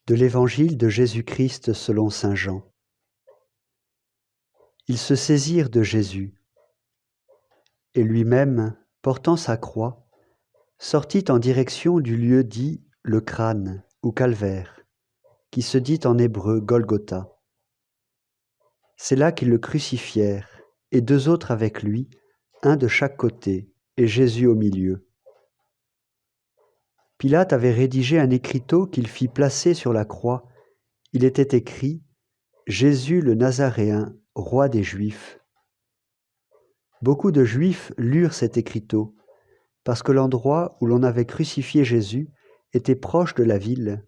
De l'Évangile de Jésus-Christ selon saint Jean. Ils se saisirent de Jésus, et lui-même, portant sa croix, sortit en direction du lieu dit le crâne ou calvaire, qui se dit en hébreu Golgotha. C'est là qu'ils le crucifièrent, et deux autres avec lui, un de chaque côté, et Jésus au milieu. Pilate avait rédigé un écriteau qu'il fit placer sur la croix. Il était écrit « Jésus le Nazaréen, roi des Juifs ». Beaucoup de Juifs lurent cet écriteau, parce que l'endroit où l'on avait crucifié Jésus était proche de la ville,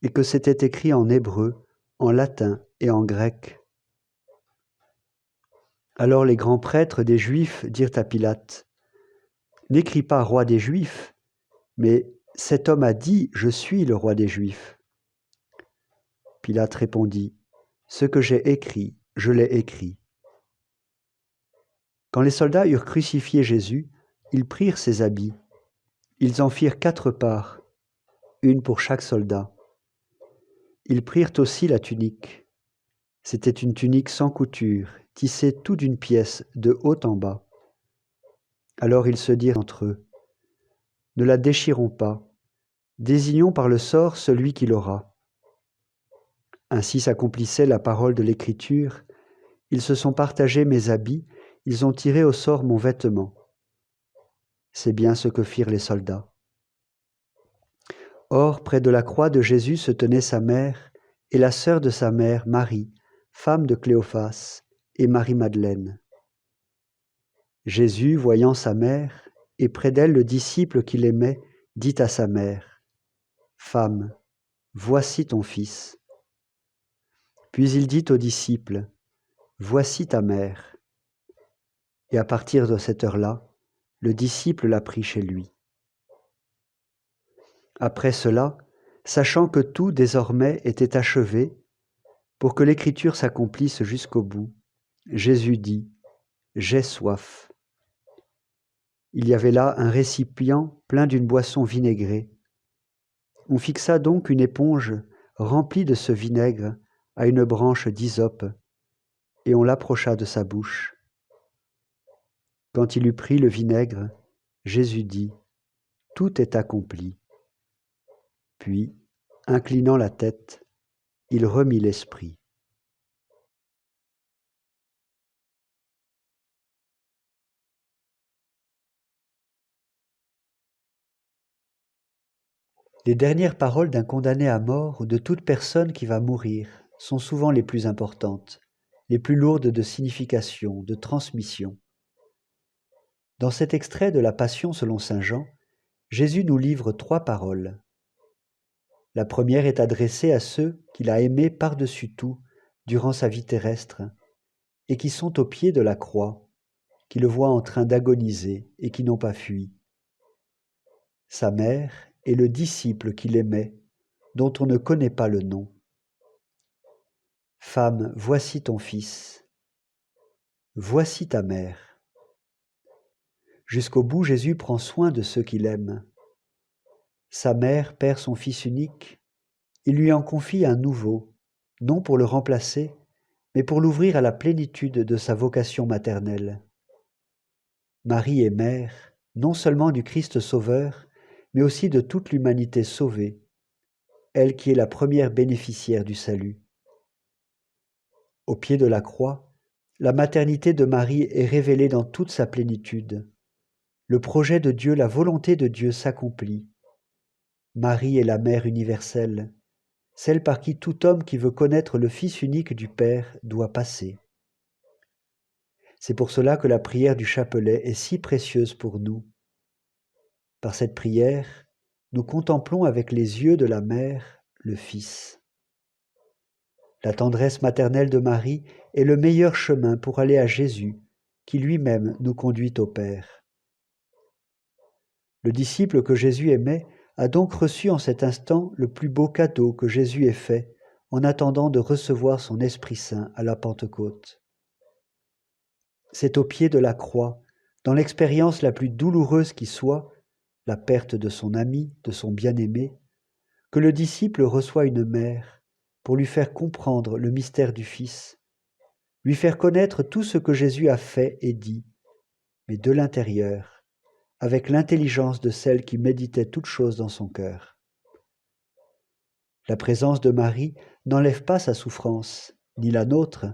et que c'était écrit en hébreu, en latin et en grec. Alors les grands prêtres des Juifs dirent à Pilate, « N'écris pas roi des Juifs, mais cet homme a dit, je suis le roi des Juifs. » Pilate répondit, « Ce que j'ai écrit, je l'ai écrit. » Quand les soldats eurent crucifié Jésus, ils prirent ses habits. Ils en firent 4 parts, une pour chaque soldat. Ils prirent aussi la tunique. C'était une tunique sans couture, tissée tout d'une pièce, de haut en bas. Alors ils se dirent entre eux, « Ne la déchirons pas, désignons par le sort celui qui l'aura. » Ainsi s'accomplissait la parole de l'Écriture, « Ils se sont partagés mes habits, ils ont tiré au sort mon vêtement. » C'est bien ce que firent les soldats. Or, près de la croix de Jésus se tenait sa mère et la sœur de sa mère, Marie, femme de Cléophas, et Marie-Madeleine. Jésus, voyant sa mère, et près d'elle le disciple qu'il aimait, dit à sa mère, « Femme, voici ton fils. » Puis il dit au disciple, « Voici ta mère. » Et à partir de cette heure-là, le disciple l'a pris chez lui. Après cela, sachant que tout désormais était achevé, pour que l'Écriture s'accomplisse jusqu'au bout, Jésus dit, « J'ai soif. » Il y avait là un récipient plein d'une boisson vinaigrée. On fixa donc une éponge remplie de ce vinaigre à une branche d'hysope, et on l'approcha de sa bouche. Quand il eut pris le vinaigre, Jésus dit, « Tout est accompli. » Puis, inclinant la tête, il remit l'esprit. Les dernières paroles d'un condamné à mort ou de toute personne qui va mourir sont souvent les plus importantes, les plus lourdes de signification, de transmission. Dans cet extrait de la Passion selon saint Jean, Jésus nous livre 3 paroles. La première est adressée à ceux qu'il a aimés par-dessus tout durant sa vie terrestre et qui sont au pied de la croix, qui le voient en train d'agoniser et qui n'ont pas fui. Sa mère et le disciple qu'il aimait, dont on ne connaît pas le nom. Femme, voici ton fils. Voici ta mère. Jusqu'au bout, Jésus prend soin de ceux qu'il aime. Sa mère perd son fils unique. Il lui en confie un nouveau, non pour le remplacer, mais pour l'ouvrir à la plénitude de sa vocation maternelle. Marie est mère, non seulement du Christ Sauveur, mais aussi de toute l'humanité sauvée, elle qui est la première bénéficiaire du salut. Au pied de la croix, la maternité de Marie est révélée dans toute sa plénitude. Le projet de Dieu, la volonté de Dieu s'accomplit. Marie est la mère universelle, celle par qui tout homme qui veut connaître le Fils unique du Père doit passer. C'est pour cela que la prière du chapelet est si précieuse pour nous. Par cette prière, nous contemplons avec les yeux de la mère le Fils. La tendresse maternelle de Marie est le meilleur chemin pour aller à Jésus, qui lui-même nous conduit au Père. Le disciple que Jésus aimait a donc reçu en cet instant le plus beau cadeau que Jésus ait fait en attendant de recevoir son Esprit Saint à la Pentecôte. C'est au pied de la croix, dans l'expérience la plus douloureuse qui soit, la perte de son ami, de son bien-aimé, que le disciple reçoit une mère pour lui faire comprendre le mystère du Fils, lui faire connaître tout ce que Jésus a fait et dit, mais de l'intérieur, avec l'intelligence de celle qui méditait toutes choses dans son cœur. La présence de Marie n'enlève pas sa souffrance, ni la nôtre,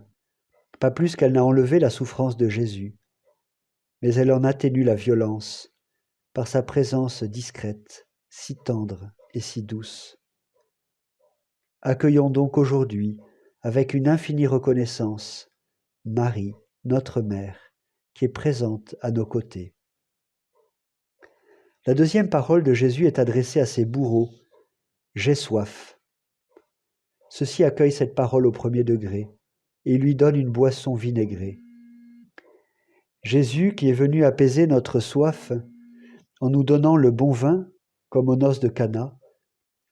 pas plus qu'elle n'a enlevé la souffrance de Jésus, mais elle en atténue la violence par sa présence discrète, si tendre et si douce. Accueillons donc aujourd'hui, avec une infinie reconnaissance, Marie, notre Mère, qui est présente à nos côtés. La deuxième parole de Jésus est adressée à ses bourreaux. « J'ai soif ». Ceux-ci accueillent cette parole au premier degré et lui donnent une boisson vinaigrée. Jésus, qui est venu apaiser notre soif en nous donnant le bon vin, comme aux noces de Cana,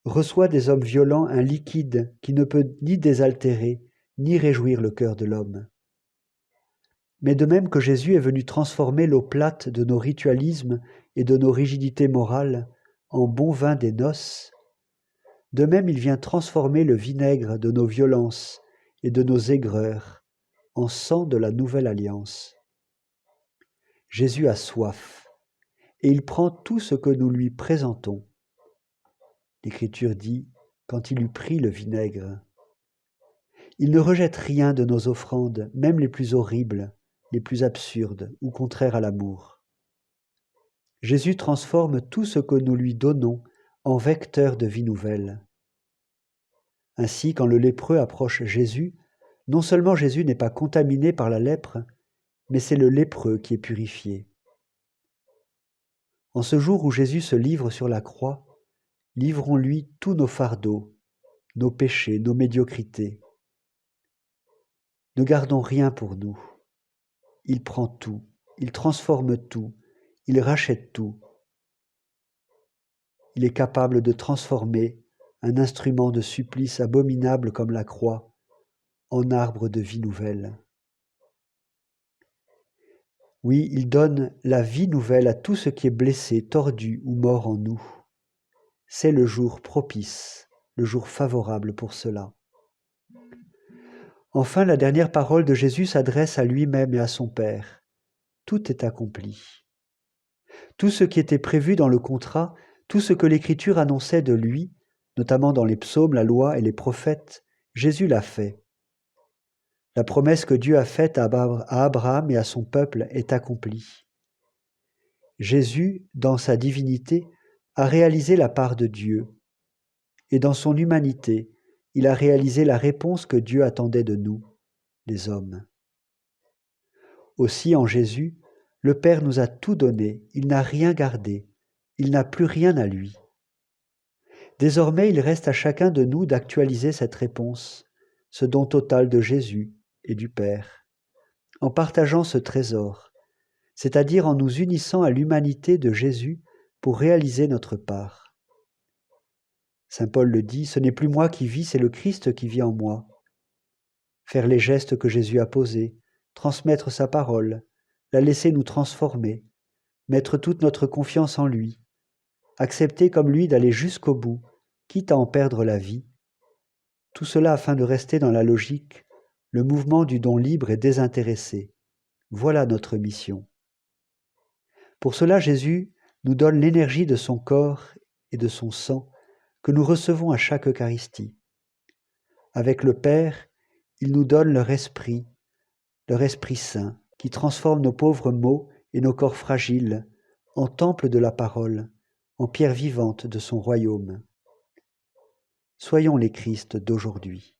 reçoit des hommes violents un liquide qui ne peut ni désaltérer, ni réjouir le cœur de l'homme. Mais de même que Jésus est venu transformer l'eau plate de nos ritualismes et de nos rigidités morales en bon vin des noces, de même il vient transformer le vinaigre de nos violences et de nos aigreurs en sang de la nouvelle alliance. Jésus a soif, et il prend tout ce que nous lui présentons. L'Écriture dit, quand il eut pris le vinaigre, il ne rejette rien de nos offrandes, même les plus horribles, les plus absurdes ou contraires à l'amour. Jésus transforme tout ce que nous lui donnons en vecteur de vie nouvelle. Ainsi, quand le lépreux approche Jésus, non seulement Jésus n'est pas contaminé par la lèpre, mais c'est le lépreux qui est purifié. En ce jour où Jésus se livre sur la croix, livrons-lui tous nos fardeaux, nos péchés, nos médiocrités. Ne gardons rien pour nous. Il prend tout, il transforme tout, il rachète tout. Il est capable de transformer un instrument de supplice abominable comme la croix en arbre de vie nouvelle. Oui, il donne la vie nouvelle à tout ce qui est blessé, tordu ou mort en nous. C'est le jour propice, le jour favorable pour cela. Enfin, la dernière parole de Jésus s'adresse à lui-même et à son Père. Tout est accompli. Tout ce qui était prévu dans le contrat, tout ce que l'Écriture annonçait de lui, notamment dans les psaumes, la loi et les prophètes, Jésus l'a fait. La promesse que Dieu a faite à Abraham et à son peuple est accomplie. Jésus, dans sa divinité, a réalisé la part de Dieu, et dans son humanité, il a réalisé la réponse que Dieu attendait de nous, les hommes. Aussi, en Jésus, le Père nous a tout donné, il n'a rien gardé, il n'a plus rien à lui. Désormais, il reste à chacun de nous d'actualiser cette réponse, ce don total de Jésus et du Père, en partageant ce trésor, c'est-à-dire en nous unissant à l'humanité de Jésus pour réaliser notre part. Saint Paul le dit, ce n'est plus moi qui vis, c'est le Christ qui vit en moi. Faire les gestes que Jésus a posés, transmettre sa parole, la laisser nous transformer, mettre toute notre confiance en lui, accepter comme lui d'aller jusqu'au bout, quitte à en perdre la vie. Tout cela afin de rester dans la logique, le mouvement du don libre et désintéressé. Voilà notre mission. Pour cela, Jésus nous donne l'énergie de son corps et de son sang que nous recevons à chaque Eucharistie. Avec le Père, il nous donne leur Esprit Saint, qui transforme nos pauvres maux et nos corps fragiles en temple de la parole, en pierre vivante de son royaume. Soyons les Christ d'aujourd'hui.